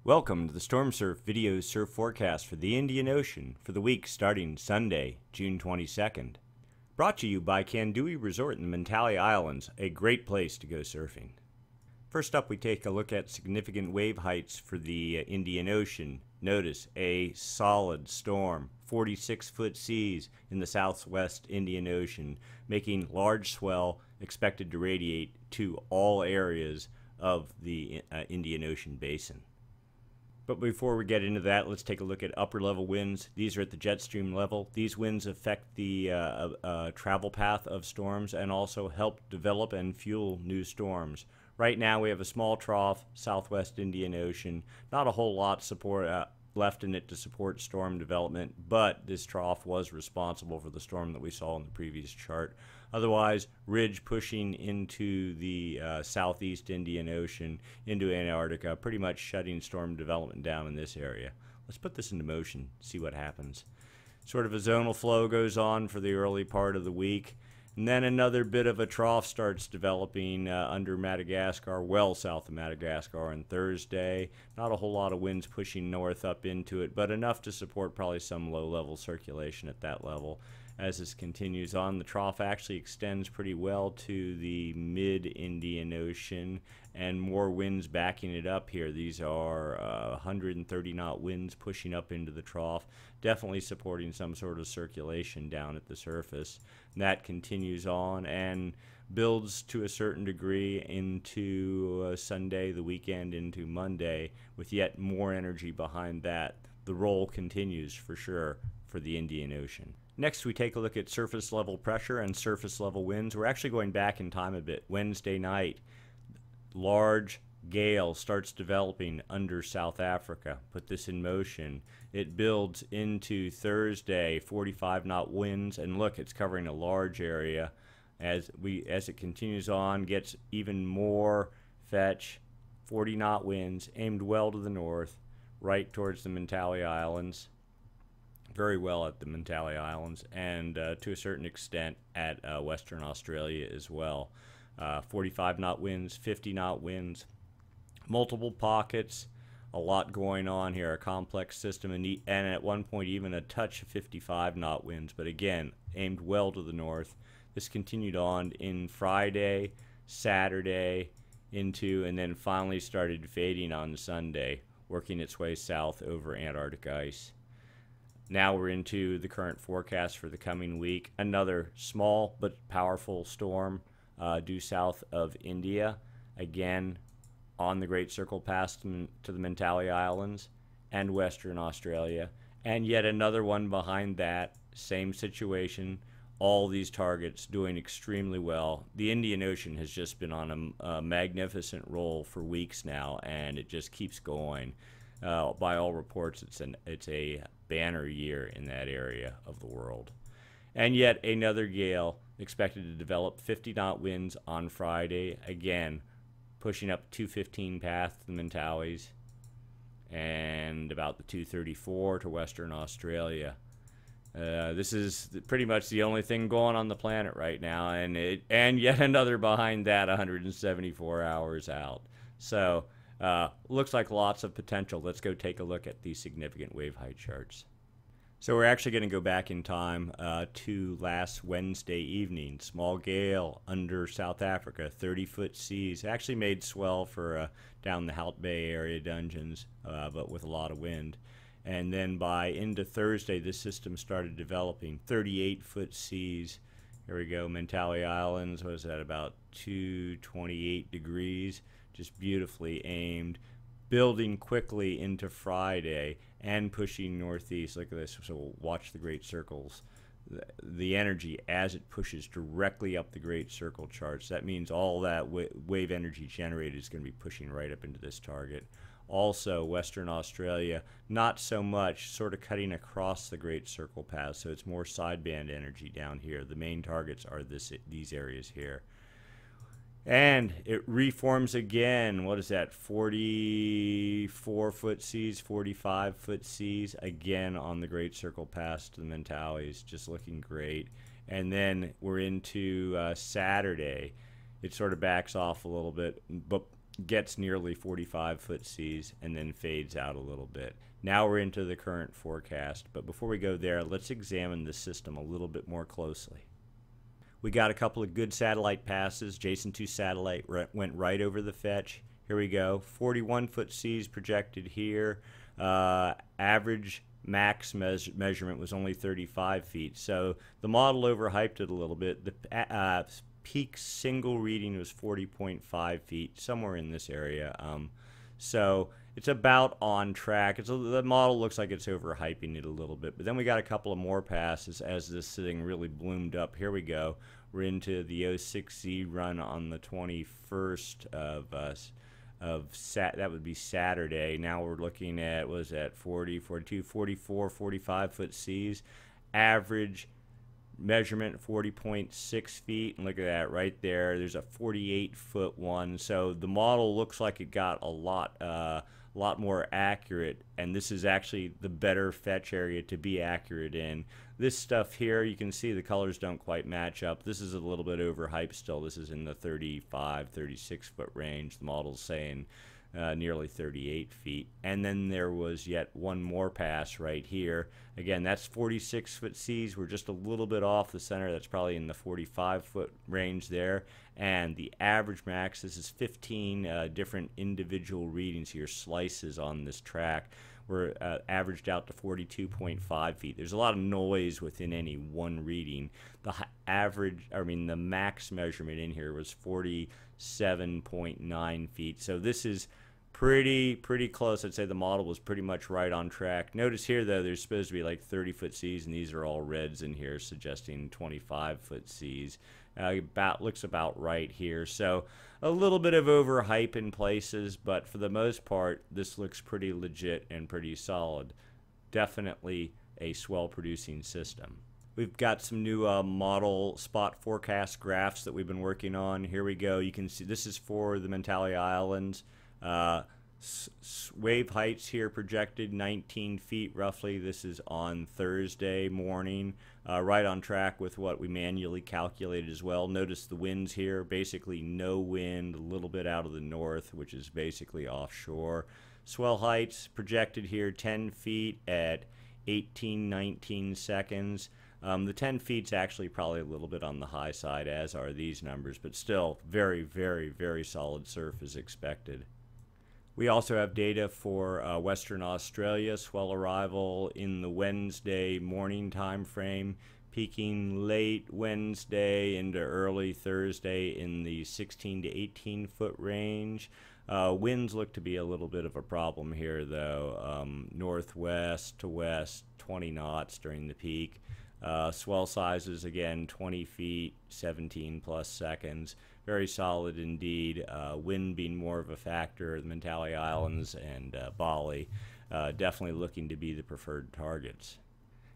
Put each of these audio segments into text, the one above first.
Welcome to the Stormsurf video surf forecast for the Indian Ocean for the week starting Sunday, June 22nd. Brought to you by Kandui Resort in the Mentawai Islands, a great place to go surfing. First up, we take a look at significant wave heights for the Indian Ocean. Notice a solid storm, 46-foot seas in the southwest Indian Ocean, making large swell expected to radiate to all areas of the Indian Ocean basin. But before we get into that, let's take a look at upper level winds. These are at the jet stream level. These winds affect the travel path of storms and also help develop and fuel new storms. Right now we have a small trough, southwest Indian Ocean. Not a whole lot left in it to support storm development, but this trough was responsible for the storm that we saw in the previous chart. Otherwise, ridge pushing into the southeast Indian Ocean, into Antarctica, pretty much shutting storm development down in this area. Let's put this into motion, see what happens. Sort of a zonal flow goes on for the early part of the week, and then another bit of a trough starts developing under Madagascar, well south of Madagascar on Thursday. Not a whole lot of winds pushing north up into it, but enough to support probably some low-level circulation at that level. As this continues on, the trough actually extends pretty well to the mid-Indian Ocean, and more winds backing it up here. These are 130 knot winds pushing up into the trough, definitely supporting some sort of circulation down at the surface. And that continues on and builds to a certain degree into Sunday, the weekend, into Monday, with yet more energy behind that. The roll continues for sure for the Indian Ocean. Next, we take a look at surface level pressure and surface level winds. We're actually going back in time a bit. Wednesday night, large gale starts developing under South Africa. Put this in motion. It builds into Thursday, 45 knot winds, and look, it's covering a large area. As it continues on, gets even more fetch, 40 knot winds, aimed well to the north, right towards the Mentawai Islands. Very well at the Mentawai Islands, and to a certain extent at Western Australia as well. 45 knot winds, 50 knot winds, multiple pockets, a lot going on here, a complex system, and at one point even a touch of 55 knot winds, but again aimed well to the north. This continued on in Friday, Saturday, and then finally started fading on Sunday, working its way south over Antarctic ice. Now we're into the current forecast for the coming week. Another small but powerful storm due south of India, again on the Great Circle Pass to the Mentawai Islands and Western Australia, and yet another one behind that, same situation. All these targets doing extremely well. The Indian Ocean has just been on a magnificent roll for weeks now, and it just keeps going. By all reports, it's a banner year in that area of the world. And yet another gale expected to develop, 50 knot winds on Friday, again pushing up 215 path to the Mentawais and about the 234 to Western Australia. This is pretty much the only thing going on the planet right now, and yet another behind that 174 hours out. So looks like lots of potential. Let's go take a look at these significant wave height charts. So we're actually going to go back in time to last Wednesday evening. Small gale under South Africa, 30-foot seas. Actually made swell for down the Hout Bay area dungeons, but with a lot of wind. And then by into Thursday, this system started developing, 38-foot seas. Here we go, Mentawai Islands was at about 228 degrees. Just beautifully aimed, building quickly into Friday and pushing northeast. Look at this. So watch the great circles. The energy as it pushes directly up the great circle charts. That means all that wave energy generated is going to be pushing right up into this target. Also, Western Australia, not so much, sort of cutting across the great circle path, so it's more sideband energy down here. The main targets are these areas here. And it reforms again. What is that? 44-foot seas, 45-foot seas, again on the Great Circle Pass to the Mentawais, just looking great. And then we're into Saturday. It sort of backs off a little bit, but gets nearly 45-foot seas, and then fades out a little bit. Now we're into the current forecast, but before we go there, let's examine the system a little bit more closely. We got a couple of good satellite passes. Jason 2 satellite went right over the fetch. Here we go. 41-foot seas projected here. Average max measurement was only 35 feet. So the model overhyped it a little bit. The peak single reading was 40.5 feet, somewhere in this area. So it's about on track. The model looks like it's overhyping it a little bit. But then we got a couple of more passes as this thing really bloomed up. Here we go. We're into the 06Z run on the 21st that would be Saturday. Now we're looking at, what is that, 40, 42, 44, 45-foot seas. Average measurement 40.6 feet, and look at that right there. There's a 48-foot one. So the model looks like it got a lot more accurate, and this is actually the better fetch area to be accurate in. This stuff here, you can see the colors don't quite match up. This is a little bit overhyped still. This is in the 35, 36-foot range. The model's saying nearly 38 feet. And then there was yet one more pass right here. Again, that's 46-foot seas. We're just a little bit off the center. That's probably in the 45-foot range there. And the average max, this is 15 different individual readings here, slices on this track. We're averaged out to 42.5 feet. There's a lot of noise within any one reading. The max measurement in here was 47.9 feet. So this is pretty close. I'd say the model was pretty much right on track. Notice here, though, there's supposed to be like 30-foot seas, and these are all reds in here, suggesting 25-foot seas. Looks about right here. So a little bit of overhype in places, but for the most part, this looks pretty legit and pretty solid. Definitely a swell-producing system. We've got some new model spot forecast graphs that we've been working on. Here we go. You can see this is for the Mentawai Islands. Wave heights here projected 19 feet roughly. This is on Thursday morning, right on track with what we manually calculated as well. Notice the winds here, basically no wind, a little bit out of the north, which is basically offshore. Swell heights projected here 10 feet at 19 seconds. The 10 feet's actually probably a little bit on the high side, as are these numbers, but still very solid surf is expected. We also have data for Western Australia, swell arrival in the Wednesday morning time frame, peaking late Wednesday into early Thursday in the 16 to 18 foot range. Winds look to be a little bit of a problem here, though. Northwest to west, 20 knots during the peak. Swell sizes, again, 20 feet, 17 plus seconds. Very solid indeed. Wind being more of a factor, the Mentawai Islands and Bali definitely looking to be the preferred targets.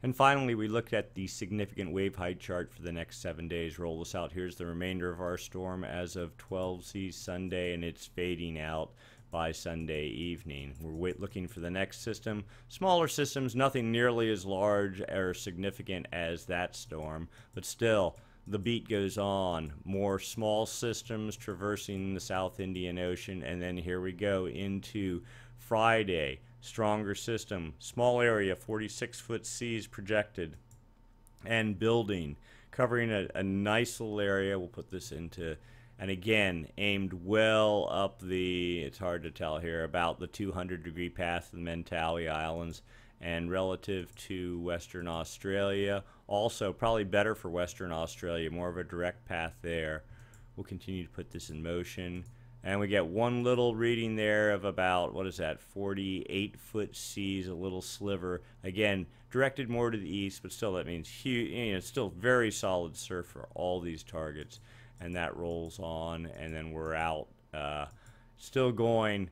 And finally, we looked at the significant wave height chart for the next 7 days. Roll this out. Here's the remainder of our storm as of 12C Sunday, and it's fading out by Sunday evening. We're looking for the next system. Smaller systems, nothing nearly as large or significant as that storm, but still, the beat goes on. More small systems traversing the South Indian Ocean, and then here we go into Friday. Stronger system, small area, 46-foot seas projected, and building, covering a nice little area. We'll put this into, and again, aimed well up the, it's hard to tell here, about the 200-degree path of the Mentawai Islands. And relative to Western Australia, also probably better for Western Australia, more of a direct path there. We'll continue to put this in motion. And we get one little reading there of about, what is that, 48-foot seas, a little sliver. Again, directed more to the east, but still that means huge, it's still very solid surf for all these targets. And that rolls on, and then we're out, still going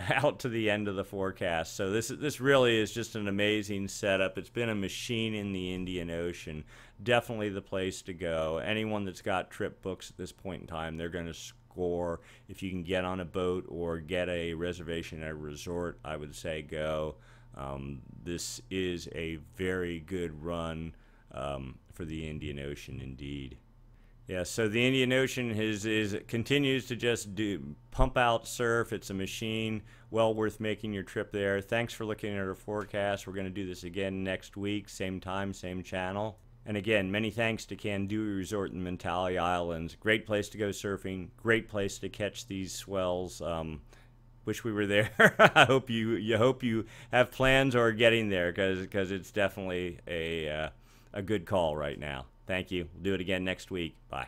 out to the end of the forecast. So this really is just an amazing setup. It's been a machine in the Indian Ocean. Definitely the place to go. Anyone that's got trip books at this point in time, they're going to score. If you can get on a boat or get a reservation at a resort, I would say go. This is a very good run for the Indian Ocean indeed. Yeah, so the Indian Ocean continues to just pump out surf. It's a machine, well worth making your trip there. Thanks for looking at our forecast. We're going to do this again next week, same time, same channel. And again, many thanks to Kandui Resort in Mentally Islands. Great place to go surfing. Great place to catch these swells. Wish we were there. I hope you have plans or are getting there, because it's definitely a good call right now. Thank you. We'll do it again next week. Bye.